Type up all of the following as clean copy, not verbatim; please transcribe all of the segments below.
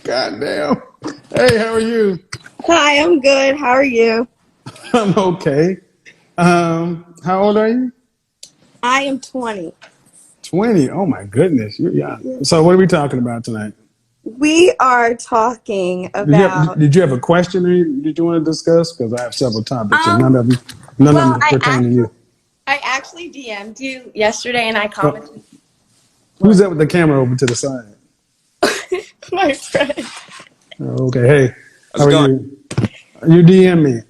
Goddamn. Hey, how are you? Hi, I'm good. How are you? I'm okay. How old are you? I am 20. 20. Oh my goodness, you're young. So what are we talking about tonight? We are talking Did you have about did you have a question or did you want to discuss? Because I have several topics and um none of well, them pertain to you. I actually DM'd you yesterday and I Oh, commented who's what that with the camera over to the side? my friend. Oh, okay. Hey, How's how it are going? you? You DM me.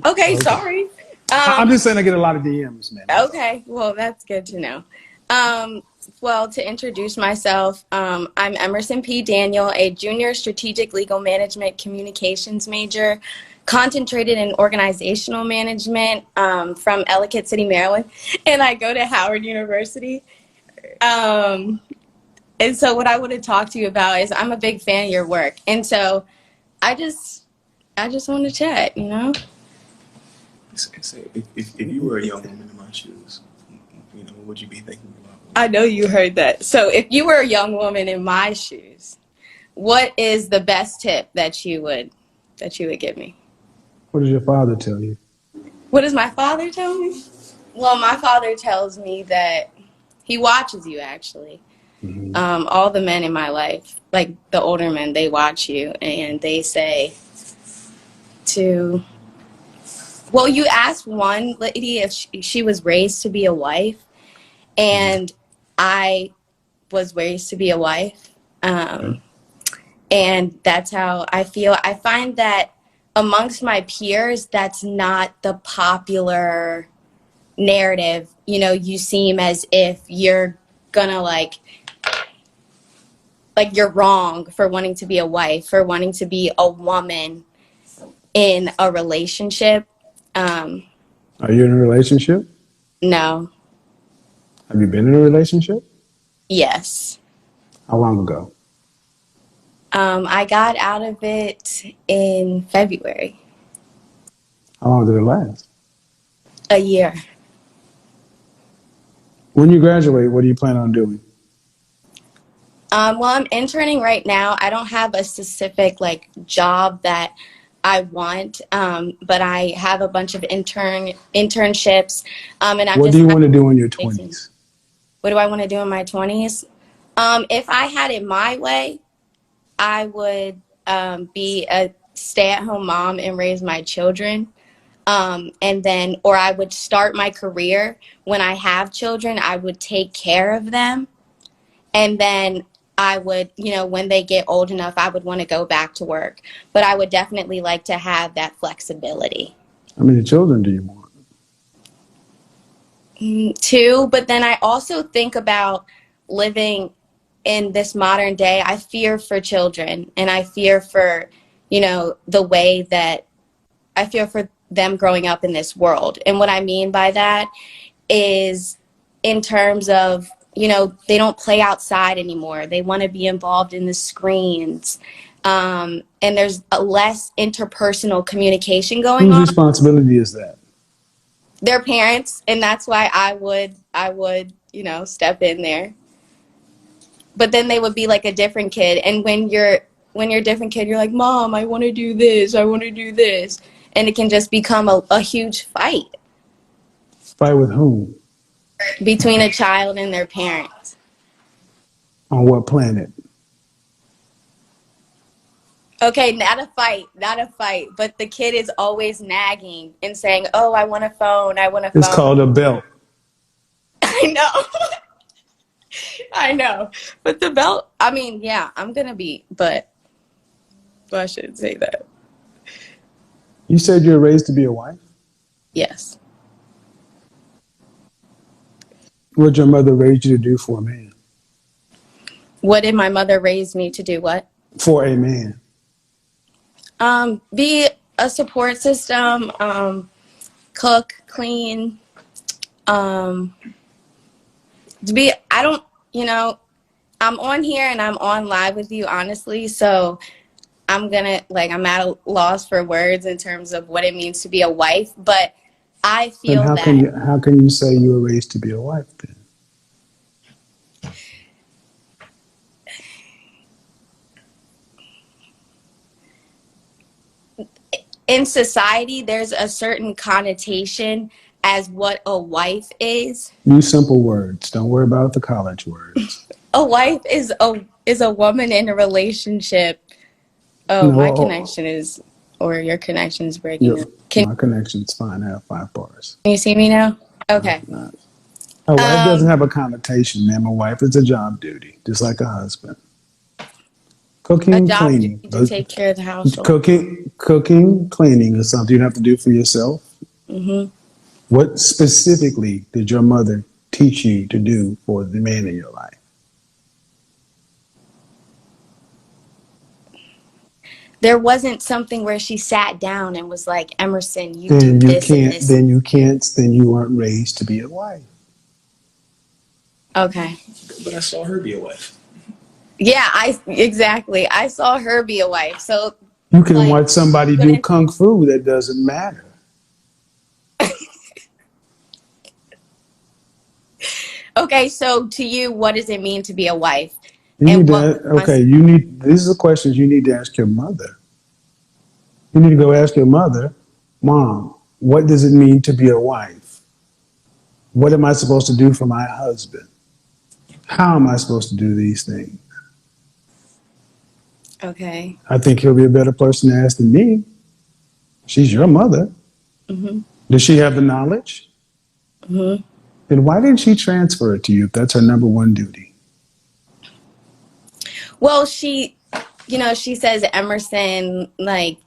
Okay, Okay. sorry. I'm Um just saying I get a lot of DMs, man. That's all. okay, well that's good to know. Um well, to introduce myself, I'm Emerson P. Daniel, a junior strategic legal management communications major, concentrated in organizational management from Ellicott City, Maryland, and I go to Howard University. Um, and so what I want to talk to you about is I'm a big fan of your work. And so I just I just want to chat, you know? If you were a young woman in my shoes, what would you be thinking about? I know you heard that. So if you were a young woman in my shoes, what is the best tip that you would give me? What does your father tell you? What does my father tell me? Well, my father tells me that he watches you actually. Hmm. All the men in my life, like the older men, they watch you and they say to, well, you asked one lady if she was raised to be a wife, and I was raised to be a wife. Okay. And that's how I feel. I find that amongst my peers, that's not the popular narrative. You know, you seem as if you're gonna like you're wrong for wanting to be a wife, for wanting to be a woman in a relationship. Um, Are you in a relationship? no, Have you been in a relationship? yes. How long ago? I got out of it in February, How long did it last? a year. When you graduate, what do you plan on doing? Well, I'm interning right now. I don't have a specific like job that I want, but I have a bunch of internships, and I'm What do just you kind want to do in your of mixing. 20s? What do I want to do in my 20s? If I had it my way, I would be a stay-at-home mom and raise my children. And then, or I would start my career when I have children, I would take care of them. And then I would, when they get old enough, I would want to go back to work. But I would definitely like to have that flexibility. How many children do you want? Too, but then I also think about living in this modern day. I fear for children and I fear for, the way that I fear for them growing up in this world. And what I mean by that is in terms of, they don't play outside anymore. They want to be involved in the screens. And there's a less interpersonal communication going Whose on. responsibility is that? Their parents, and that's why I would, step in there. But then they would be like a different kid. And when you're a different kid, you're like, Mom, I want to do this. I want to do this. And it can just become a huge fight Fight with whom? between a child and their parents. On what planet? Okay, not a fight, but the kid is always nagging and saying, "Oh, I want a phone. I want a It's phone." called a belt. I know. I know. But the belt, I mean, yeah, I'm going to be, but well, I shouldn't say that. You said you were raised to be a wife? Yes. What'd your mother raise you to do for a man? What did my mother raise me to do? What? For a man. Be a support system, cook, clean, um, to be, I don't, you know, I'm on here and I'm on live with you, honestly. So I'm at a loss for words in terms of what it means to be a wife. But I Then feel that how can you say you were raised to be a wife then? in society, there's a certain connotation as what a wife is. Use simple words. Don't worry about the college words. A wife is a woman in a relationship. Oh, my No, connection is, or your connection is breaking up. Can my connection's fine. I have 5 bars. you see me now? Okay. Not. A wife doesn't have a connotation, ma'am. A wife is a job duty, just like a husband. Cooking, A job cleaning. to take care of the household. Cooking, cleaning is something you have to do for yourself. Hmm. What specifically did your mother teach you to do for the man in your life? There wasn't something where she sat down and was like, Emerson, you Then do you this and can't. this. Then you can't. Then you weren't raised to be a wife. Okay. But I saw her be a wife. Yeah, exactly. I saw her be a wife. So You can like, watch somebody do kung fu. That doesn't matter. okay, so to you, what does it mean to be a wife? You And need what to. Okay. You need. These are the questions you need to ask your mother. You need to go ask your mother, Mom, what does it mean to be a wife? What am I supposed to do for my husband? How am I supposed to do these things? Okay. I think he'll be a better person to ask than me. She's your mother. Mm-hmm. Does she have the knowledge? Mm-hmm. Then why didn't she transfer it to you if that's her number one duty? Well, she says Emerson, like,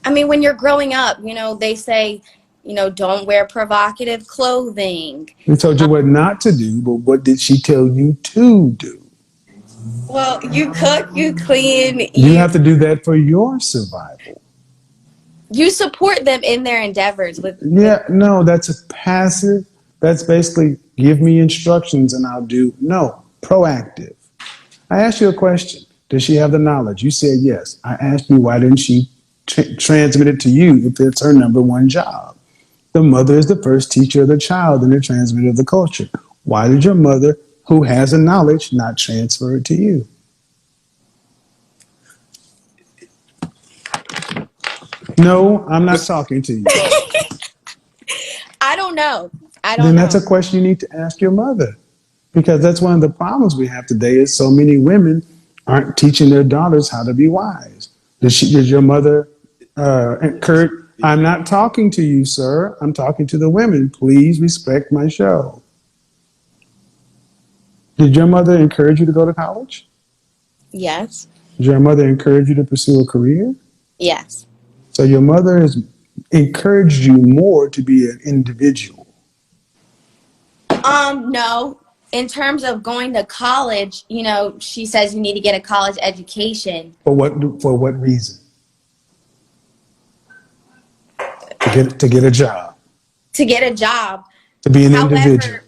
I mean, when you're growing up, they say, don't wear provocative clothing. We told you what not to do, but what did she tell you to do? Well, you cook, you clean, You have to do that for your survival. you support them in their endeavors with Yeah, no, that's a passive. That's basically give me instructions and I'll do. No, proactive. I asked you a question. Does she have the knowledge? You said yes. I asked you why didn't she transmit it to you if it's her number one job? The mother is the first teacher of the child and the transmitter of the culture. Why did your mother, who has the knowledge, not transfer it to you? No, I'm not talking to you. I don't know. Then that's a question you need to ask your mother. Because that's one of the problems we have today is so many women aren't teaching their daughters how to be wise. Did your mother encourage? I'm not talking to you, sir. I'm talking to the women. Please respect my show. Did your mother encourage you to go to college? Yes. Did your mother encourage you to pursue a career? Yes. So your mother has encouraged you more to be an individual. No. In terms of going to college, she says you need to get a college education. For what reason? To get a job. To get a job. To be an individual.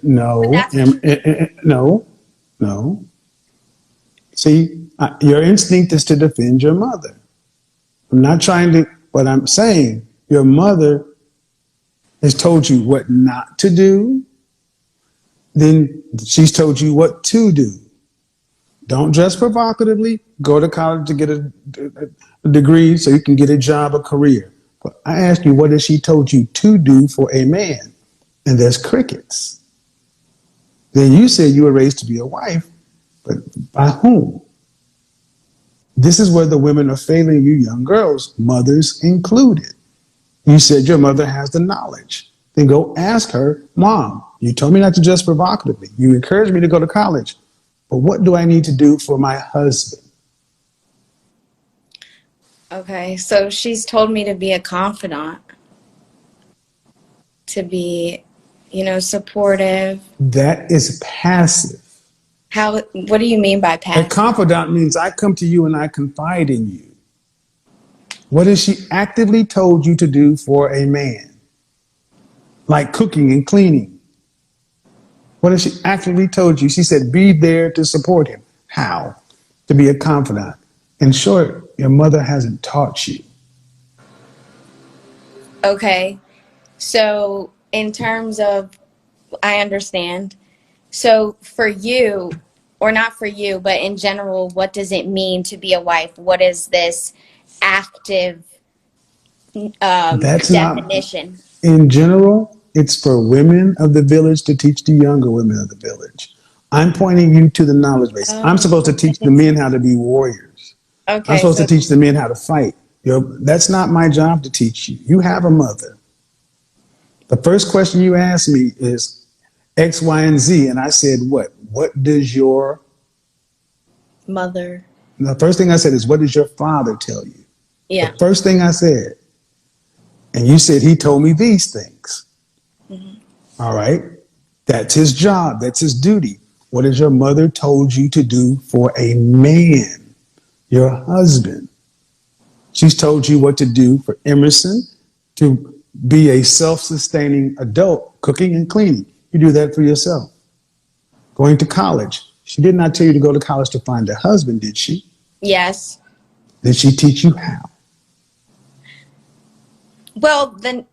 No. See, your instinct is to defend your mother. I'm not trying to, but I'm saying your mother has told you what not to do. Then she's told you what to do. Don't dress provocatively. Go to college to get a degree so you can get a job, a career. But I asked you, what has she told you to do for a man? And there's crickets. Then you said you were raised to be a wife, but by whom? This is where the women are failing you young girls, mothers included. You said your mother has the knowledge. Then go ask her, Mom, you told me not to dress provocatively. You encouraged me to go to college. But what do I need to do for my husband? Okay, so she's told me to be a confidant, to be, supportive. That is passive. What do you mean by passive? A confidant means I come to you and I confide in you. What has she actively told you to do for a man? Like cooking and cleaning. What has she actively told you? She said, be there to support him. How? To be a confidant. In short, your mother hasn't taught you. Okay. So in terms of, I understand. So for you, or not for you, but in general, what does it mean to be a wife? What is this active That's not, definition? in general, it's for women of the village to teach the younger women of the village. I'm pointing you to the knowledge base. I'm supposed to I teach the didn't men see. how to be warriors. I'm Okay, supposed to so teach the men how to fight. That's not my job to teach you. You have a mother. The first question you asked me is X, Y, and Z. And I said, what? What does your, mother. the first thing I said is, what does your father tell you? The Yeah. first thing I said, and you said, he told me these things. All right. That's his job. That's his duty. What has your mother told you to do for a man, your husband? She's told you what to do for Emerson to be a self-sustaining adult, cooking and cleaning. You do that for yourself. Going to college. She did not tell you to go to college to find a husband, did she? Yes. Did she teach you how? Well, then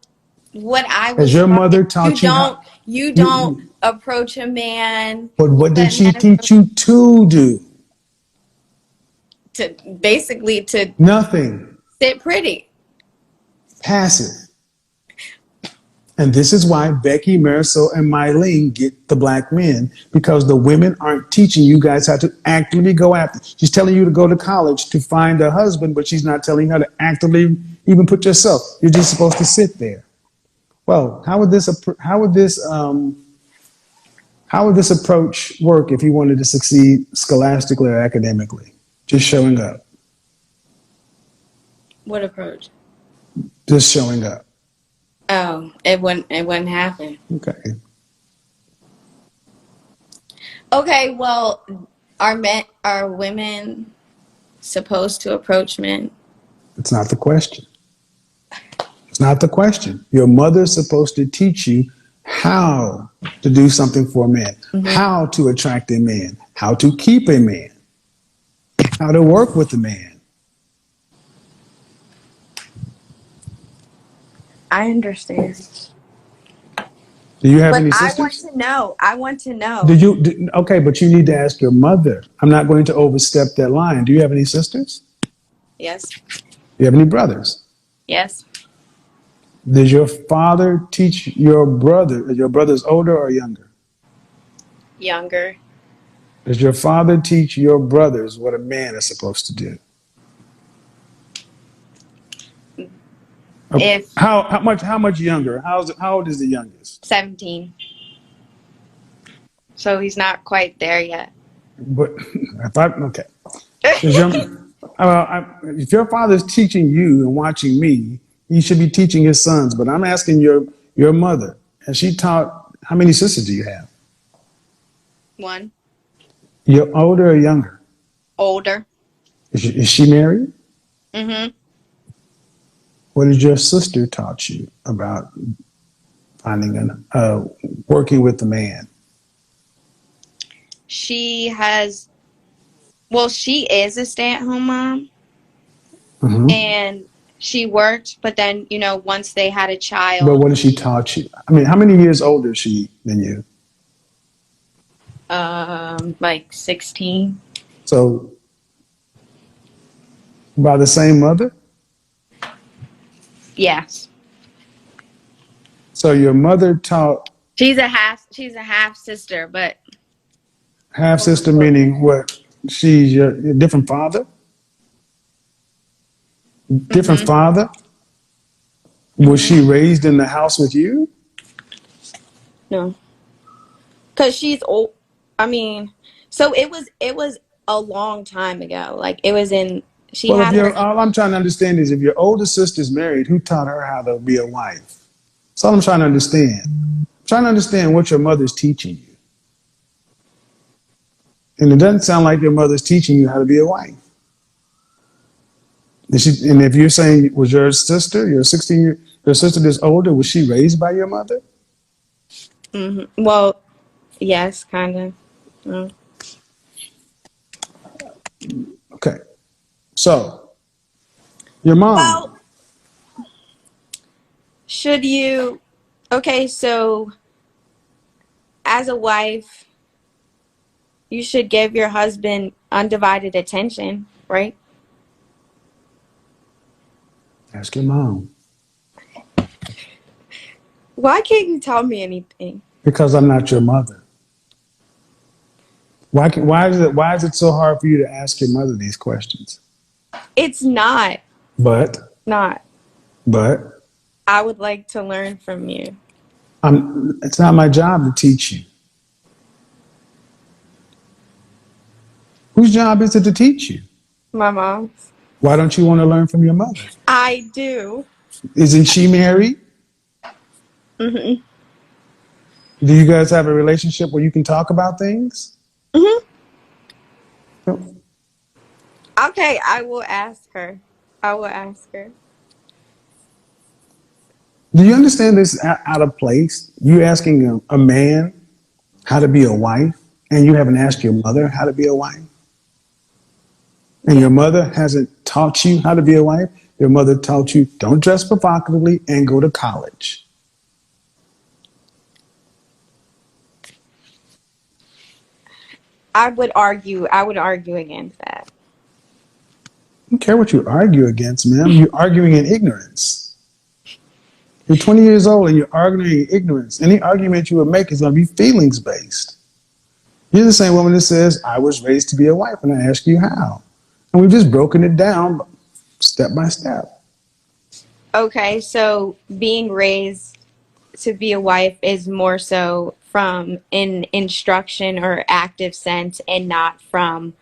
what I Has was your taught is mother taught you how? you don't You, approach a man. but You what did let she men teach approach you to do? to basically to Nothing. sit pretty. Passive. And this is why Becky, Marisol, and Mylene get the black men, because the women aren't teaching you guys how to actively go after. She's telling you to go to college to find a husband, but she's not telling you how to actively even put yourself. You're just supposed to sit there. Well, how would this approach work if you wanted to succeed scholastically or academically? Just showing up. What approach? Just showing up. Oh, it wouldn't happen. Okay. Okay, well, are women supposed to approach men? It's not the question. It's not the question. Your mother's supposed to teach you how to do something for a man, how to attract a man, how to keep a man, how to work with a man. I understand. Do you have But any I want sisters? to know. I want to Do know. you? Okay, but you need to ask your mother. I'm not going to overstep that line. Do you have any sisters? Yes. Do you have any brothers? Yes. Does your father teach your brother? Your brother's older or younger? Younger. Does your father teach your brothers what a man is supposed to do? If How much younger? How old is the youngest? 17. So he's not quite there yet. But okay. Does your, if your father's teaching you and watching me, he should be teaching his sons. But I'm asking your mother, has she taught? How many sisters do you have? One. You're older or younger? Older. Is she married? Mm-hmm. What has your sister taught you about working with the man? She has, well, she is a stay-at-home mom, Hmm. and she worked, but then, once they had a But child, what has she taught you? I mean, how many years older is she than you? like 16. So by the same mother? Yes. So your mother taught She's a half sister, but half quote sister, unquote. meaning what? She's your different father? Different Mm-hmm. father? Was Mm-hmm. she raised in the house with you? No. Because she's old. I mean, so it was a long time ago. Like it was in she Well, if had her you're, all I'm trying to understand is if your older sister's married, who taught her how to be a wife? That's all I'm trying to understand. I'm trying to understand what your mother's teaching you. And it doesn't sound like your mother's teaching you how to be a wife. And if you're saying, was your sister, your sister that's older, was she raised by your mother? well, yes, kind of. Okay. So, your Well, mom, should you okay, so as a wife, you should give your husband undivided attention, right? Ask your mom. Why can't you tell me anything? Because I'm not your mother. Why is it so hard for you to ask your mother these questions? It's not. But Not. but I would like to learn from you. it's not my job to teach you. Whose job is it to teach you? My mom's. Why don't you want to learn from your mother? I do. Isn't she married? Mhm. Do you guys have a relationship where you can talk about things? Mhm. No. Okay, I will ask her. I will ask her. Do you understand this out of place? You asking a man how to be a wife, and you haven't asked your mother how to be a wife? And Yeah. your mother hasn't taught you how to be a wife? Your mother taught you don't dress provocatively and go to college. I would argue against that. I don't care what you argue against, ma'am. You're arguing in ignorance. You're 20 years old and you're arguing in ignorance. Any argument you would make is going to be feelings based. You're the same woman that says, I was raised to be a wife, and I ask you how. And we've just broken it down step by step. Okay, so being raised to be a wife is more so from an instruction or active sense and not from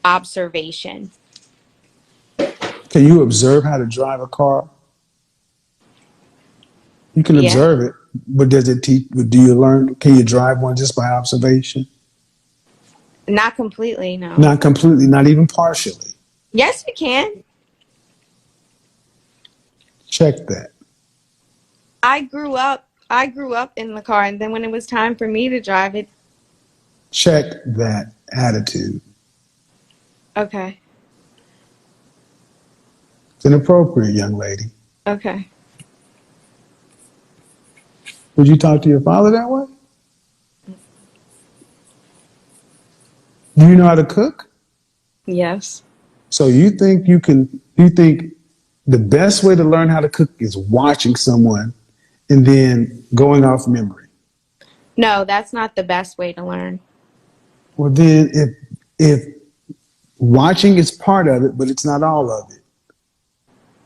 observation. Can you observe how to drive a car? You can Yeah. observe it, but does it teach? Do you learn? Can you drive one just by observation? Not completely, no. Not completely, not even partially. Yes, we can. Check that. I grew up in the car, and then when it was time for me to drive it, Check that attitude. okay. It's inappropriate, young lady. Okay. Would you talk to your father that way? Do you know how to cook? Yes. So you think the best way to learn how to cook is watching someone and then going off memory. No, that's not the best way to learn. Well, then if watching is part of it, but it's not all of it.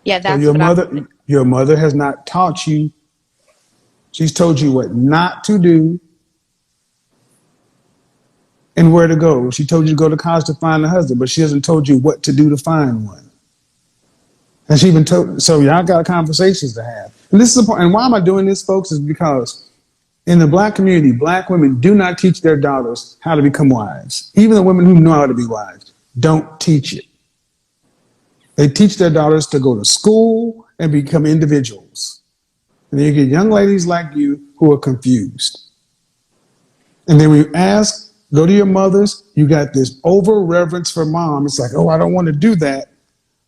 Yeah, So that's what I'm. your mother has not taught you. She's told you what not to do and where to go. She told you to go to college to find a husband, but she hasn't told you what to do to find one. And she even told, so y'all got conversations to have. And this is the point. And why am I doing this, folks? Is because in the black community, black women do not teach their daughters how to become wives. Even the women who know how to be wives don't teach it. They teach their daughters to go to school and become individuals. And then you get young ladies like you who are confused. And then when you ask, go to your mothers, you got this over reverence for mom. It's like, oh, I don't want to do that.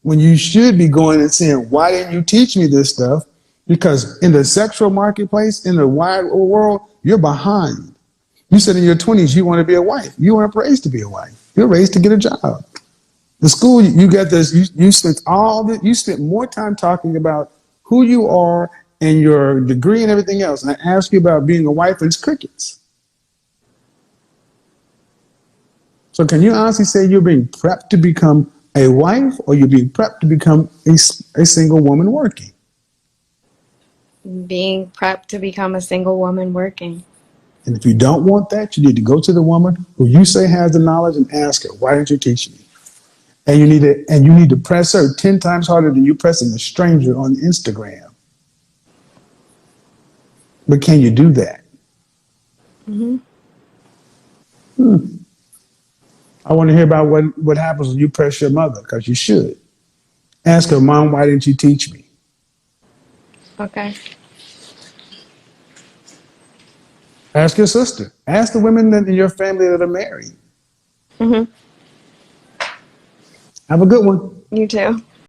When you should be going and saying, why didn't you teach me this stuff? Because in the sexual marketplace, in the wide world, you're behind. You said in your 20s you want to be a wife. You weren't raised to be a wife. You're raised to get a job. The school, you got this, you spent you spent more time talking about who you are and your degree and everything else. And I asked you about being a wife, and it's crickets. So can you honestly say you're being prepped to become a wife, or you're being prepped to become a single woman working? Being prepped to become a single woman working. And if you don't want that, you need to go to the woman who you say has the knowledge and ask her, why didn't you teach me? And you need to press her 10 times harder than you pressing a stranger on Instagram. But can you do that? Mm-hmm. I want to hear about what happens when you press your mother, because you should. Ask her, Mom, why didn't you teach me? Okay. Ask your sister. Ask the women in your family that are married. Mm-hmm. Have a good one. You too.